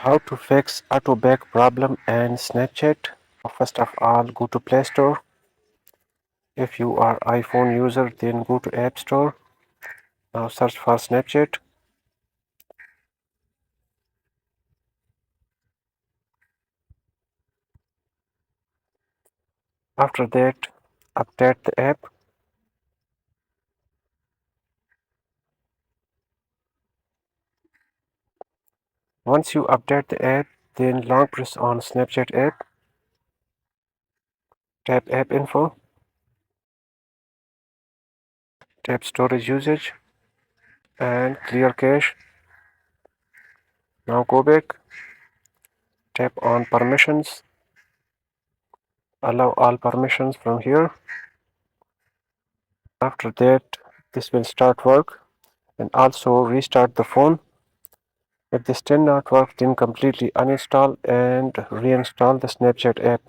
How to fix auto back problem in Snapchat. First of all, go to Play Store. If you are iPhone user, then go to App Store. Now search for Snapchat. After that, update the app. Once you update the app, then long press on Snapchat app. Tap App Info. Tap Storage Usage and Clear Cache. Now go back. Tap on Permissions. Allow all permissions from here. After that, this will start work, and also restart the phone. If this still not work, then completely uninstall and reinstall the Snapchat app.